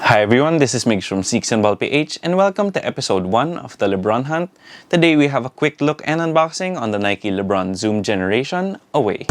Hi everyone, this is Migs from Seeks and Ball PH and welcome to episode 1 of the LeBron Hunt. Today we have a quick look and unboxing on the Nike LeBron Zoom Generation Away.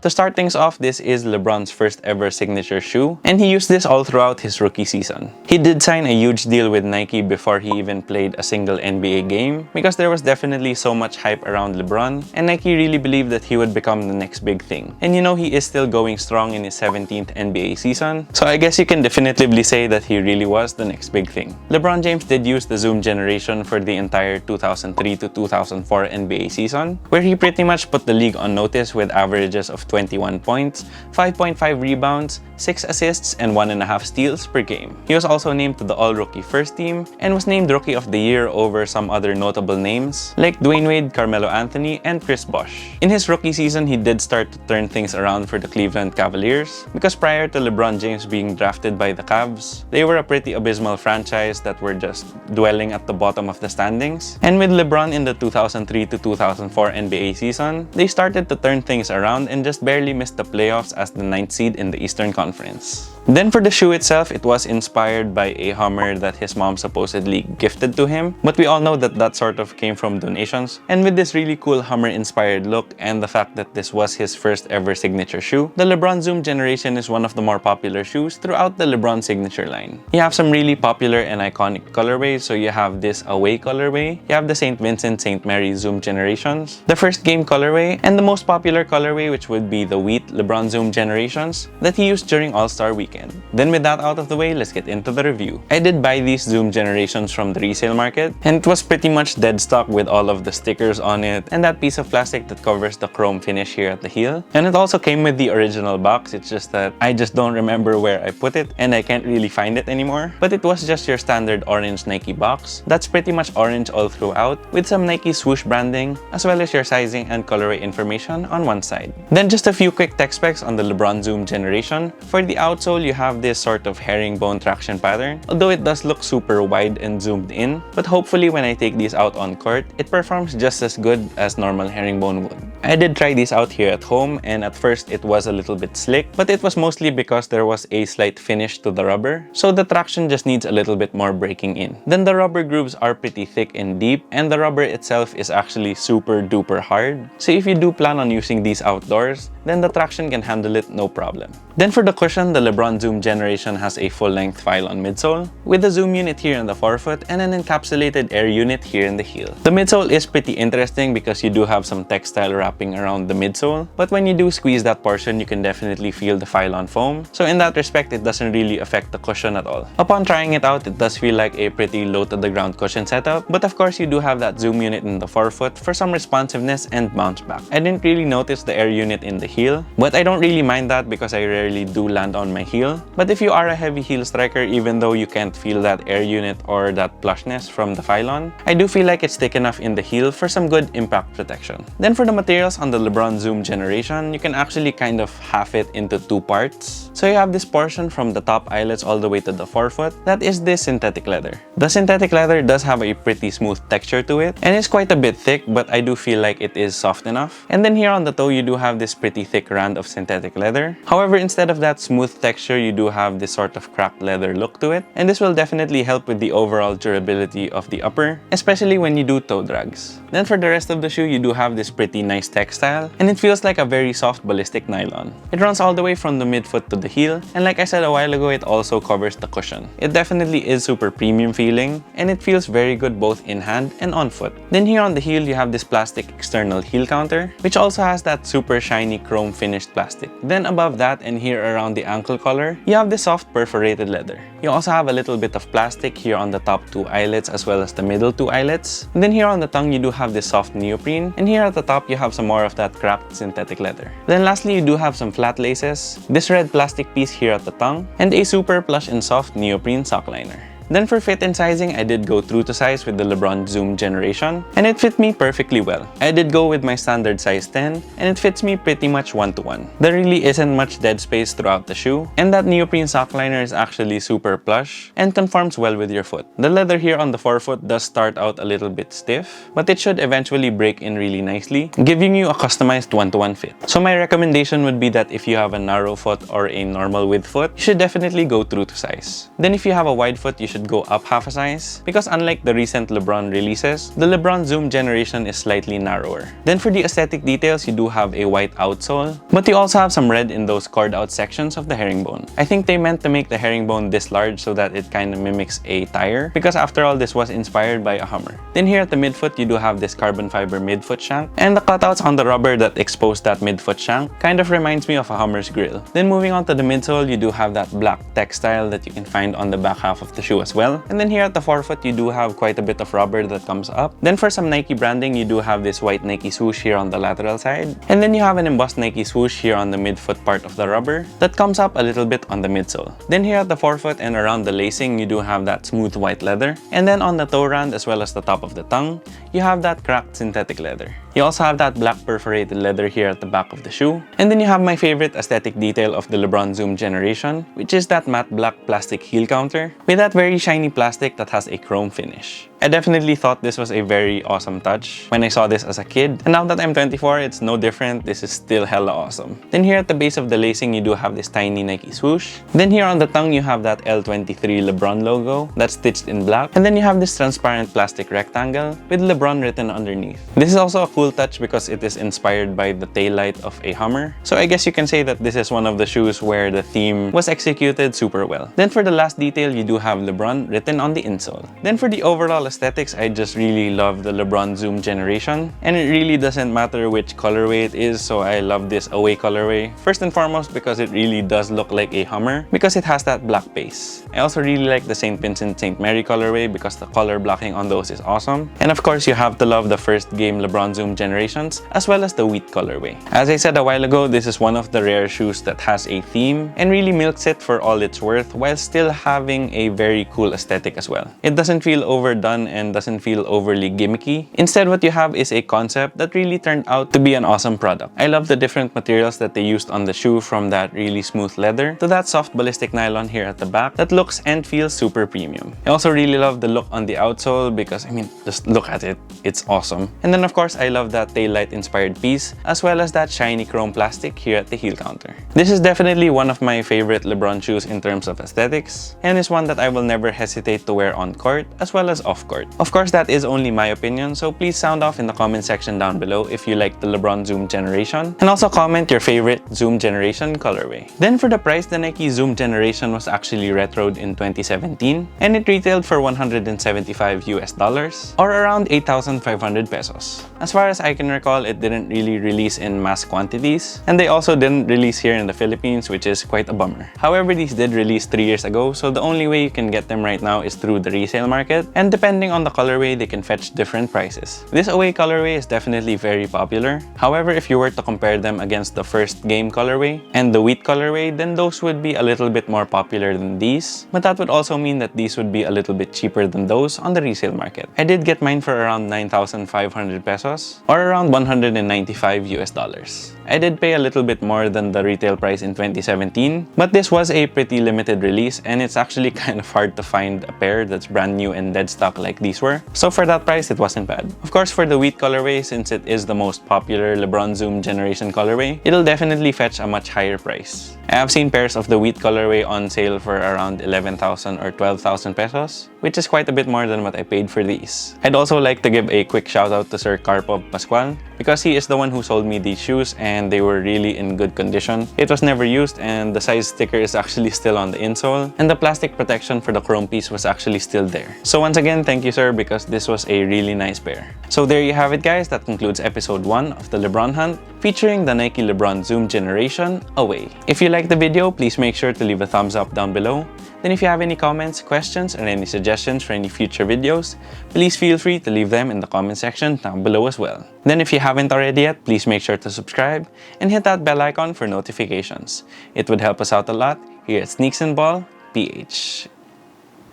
To start things off, this is LeBron's first ever signature shoe, and he used this all throughout his rookie season. He did sign a huge deal with Nike before he even played a single NBA game, because there was definitely so much hype around LeBron, and Nike really believed that he would become the next big thing. And you know, he is still going strong in his 17th NBA season, so I guess you can definitively say that he really was the next big thing. LeBron James did use the Zoom Generation for the entire 2003 to 2004 NBA season, where he pretty much put the league on notice with averages of 21 points, 5.5 rebounds, 6 assists, and 1.5 steals per game. He was also named to the All-Rookie First Team and was named Rookie of the Year over some other notable names like Dwyane Wade, Carmelo Anthony, and Chris Bosh. In his rookie season, he did start to turn things around for the Cleveland Cavaliers because prior to LeBron James being drafted by the Cavs, they were a pretty abysmal franchise that were just dwelling at the bottom of the standings. And with LeBron in the 2003 to 2004 NBA season, they started to turn things around and just barely missed the playoffs as the 9th seed in the Eastern Conference. Then for the shoe itself, it was inspired by a Hummer that his mom supposedly gifted to him, but we all know that that sort of came from donations. And with this really cool Hummer-inspired look and the fact that this was his first ever signature shoe, the LeBron Zoom Generation is one of the more popular shoes throughout the LeBron signature line. You have some really popular and iconic colorways, so you have this Away colorway, you have the St. Vincent St. Mary Zoom Generations, the first game colorway, and the most popular colorway, which would be the Wheat LeBron Zoom Generations that he used during All-Star Weekend. Then with that out of the way, let's get into the review. I did buy these Zoom Generations from the resale market, and it was pretty much dead stock with all of the stickers on it and that piece of plastic that covers the chrome finish here at the heel. And it also came with the original box, it's just that I just don't remember where I put it and I can't really find it anymore. But it was just your standard orange Nike box that's pretty much orange all throughout with some Nike swoosh branding as well as your sizing and colorway information on one side. Then just a few quick tech specs on the LeBron Zoom Generation. For the outsole, you have this sort of herringbone traction pattern, although it does look super wide and zoomed in, but hopefully when I take these out on court, it performs just as good as normal herringbone would. I did try these out here at home, and at first it was a little bit slick, but it was mostly because there was a slight finish to the rubber, so the traction just needs a little bit more breaking in. Then the rubber grooves are pretty thick and deep, and the rubber itself is actually super duper hard, so if you do plan on using these outdoors, then the traction can handle it no problem. Then for the cushion, the LeBron Zoom Generation has a full-length Phylon midsole with a zoom unit here in the forefoot and an encapsulated air unit here in the heel. The midsole is pretty interesting because you do have some textile wrapping around the midsole, but when you do squeeze that portion, you can definitely feel the Phylon foam. So in that respect, it doesn't really affect the cushion at all. Upon trying it out, it does feel like a pretty low-to-the-ground cushion setup, but of course, you do have that zoom unit in the forefoot for some responsiveness and bounce back. I didn't really notice the air unit in the heel, but I don't really mind that because I rarely do land on my heel. But if you are a heavy heel striker, even though you can't feel that air unit or that plushness from the Phylon, I do feel like it's thick enough in the heel for some good impact protection. Then for the materials on the LeBron Zoom Generation, you can actually kind of half it into two parts. So you have this portion from the top eyelets all the way to the forefoot, that is this synthetic leather. The synthetic leather does have a pretty smooth texture to it, and it's quite a bit thick, but I do feel like it is soft enough. And then here on the toe, you do have this pretty thick rand of synthetic leather. However, instead of that smooth texture, you do have this sort of cracked leather look to it, and this will definitely help with the overall durability of the upper, especially when you do toe drags. Then for the rest of the shoe, you do have this pretty nice textile, and it feels like a very soft ballistic nylon. It runs all the way from the midfoot to the heel, and like I said a while ago, it also covers the cushion. It definitely is super premium feeling, and it feels very good both in hand and on foot. Then here on the heel, you have this plastic external heel counter, which also has that super shiny chrome finished plastic. Then above that and here around the ankle collar, you have this soft perforated leather. You also have a little bit of plastic here on the top two eyelets as well as the middle two eyelets. And then here on the tongue, you do have this soft neoprene, and here at the top, you have some more of that cracked synthetic leather. Then lastly, you do have some flat laces, this red plastic piece here at the tongue, and a super plush and soft neoprene sock liner. Then for fit and sizing, I did go true to size with the LeBron Zoom Generation, and it fit me perfectly well. I did go with my standard size 10, and it fits me pretty much 1-to-1. There really isn't much dead space throughout the shoe, and that neoprene sock liner is actually super plush and conforms well with your foot. The leather here on the forefoot does start out a little bit stiff, but it should eventually break in really nicely, giving you a customized 1-to-1 fit. So my recommendation would be that if you have a narrow foot or a normal width foot, you should definitely go true to size. Then if you have a wide foot, you should go up half a size, because unlike the recent LeBron releases, the LeBron Zoom Generation is slightly narrower. Then for the aesthetic details, you do have a white outsole, but you also have some red in those cored out sections of the herringbone. I think they meant to make the herringbone this large so that it kind of mimics a tire, because after all, this was inspired by a Hummer. Then here at the midfoot, you do have this carbon fiber midfoot shank, and the cutouts on the rubber that expose that midfoot shank kind of reminds me of a Hummer's grill. Then moving on to the midsole, you do have that black textile that you can find on the back half of the shoe as well. And then here at the forefoot, you do have quite a bit of rubber that comes up. Then for some Nike branding, you do have this white Nike swoosh here on the lateral side, and then you have an embossed Nike swoosh here on the midfoot part of the rubber that comes up a little bit on the midsole. Then here at the forefoot and around the lacing, you do have that smooth white leather, and then on the toe rand as well as the top of the tongue, you have that cracked synthetic leather. You also have that black perforated leather here at the back of the shoe, and then you have my favorite aesthetic detail of the LeBron Zoom Generation, which is that matte black plastic heel counter with that very shiny plastic that has a chrome finish. I definitely thought this was a very awesome touch when I saw this as a kid, and now that I'm 24, it's no different. This is still hella awesome. Then here at the base of the lacing, you do have this tiny Nike swoosh. Then here on the tongue, you have that L23 LeBron logo that's stitched in black, and then you have this transparent plastic rectangle with LeBron written underneath. This is also a cool touch because it is inspired by the taillight of a Hummer, so I guess you can say that this is one of the shoes where the theme was executed super well. Then for the last detail, you do have LeBron written on the insole. Then for the overall aesthetics, I just really love the LeBron Zoom Generation, and it really doesn't matter which colorway it is, so I love this away colorway. First and foremost because it really does look like a Hummer because it has that black base. I also really like the St. Vincent St. Mary colorway because the color blocking on those is awesome. And of course, you have to love the first game LeBron Zoom Generations as well as the wheat colorway. As I said a while ago, this is one of the rare shoes that has a theme and really milks it for all it's worth while still having a very cool aesthetic as well. It doesn't feel overdone and doesn't feel overly gimmicky. Instead, what you have is a concept that really turned out to be an awesome product. I love the different materials that they used on the shoe, from that really smooth leather to that soft ballistic nylon here at the back that looks and feels super premium. I also really love the look on the outsole because, I mean, just look at it. It's awesome. And then of course, I love that taillight inspired piece as well as that shiny chrome plastic here at the heel counter. This is definitely one of my favorite LeBron shoes in terms of aesthetics, and is one that I will never hesitate to wear on court as well as off court. Of course, that is only my opinion, so please sound off in the comment section down below if you like the LeBron Zoom Generation, and also comment your favorite Zoom Generation colorway. Then for the price, the Nike Zoom Generation was actually retroed in 2017, and it retailed for $175 or around 8,500 pesos. As far as I can recall, it didn't really release in mass quantities, and they also didn't release here in the Philippines, which is quite a bummer. However, these did release 3 years ago, so the only way you can get them right now is through the resale market, and depending on the colorway, they can fetch different prices. This away colorway is definitely very popular. However, if you were to compare them against the first game colorway and the wheat colorway, then those would be a little bit more popular than these, but that would also mean that these would be a little bit cheaper than those on the resale market. I did get mine for around 9,500 pesos or around $195. I did pay a little bit more than the retail price in 2017, but this was a pretty limited release, and it's actually kind of hard to find a pair that's brand new and dead stock like these were. So for that price, it wasn't bad. Of course, for the wheat colorway, since it is the most popular LeBron Zoom Generation colorway, it'll definitely fetch a much higher price. I have seen pairs of the wheat colorway on sale for around 11,000 or 12,000 pesos, which is quite a bit more than what I paid for these. I'd also like to give a quick shout out to Sir Carpov Pascual because he is the one who sold me these shoes, and they were really in good condition. It was never used, and the size sticker is actually still on the insole, and the plastic protection for the chrome piece was actually still there. So once again, thank you, sir, because this was a really nice pair. So there you have it, guys. That concludes episode 1 of the LeBron Hunt featuring the Nike LeBron Zoom Generation Away. If you liked the video, please make sure to leave a thumbs up down below. Then if you have any comments, questions, or any suggestions for any future videos, please feel free to leave them in the comment section down below as well. Then if you haven't already yet, please make sure to subscribe and hit that bell icon for notifications. It would help us out a lot here at Sneaks and Ball PH.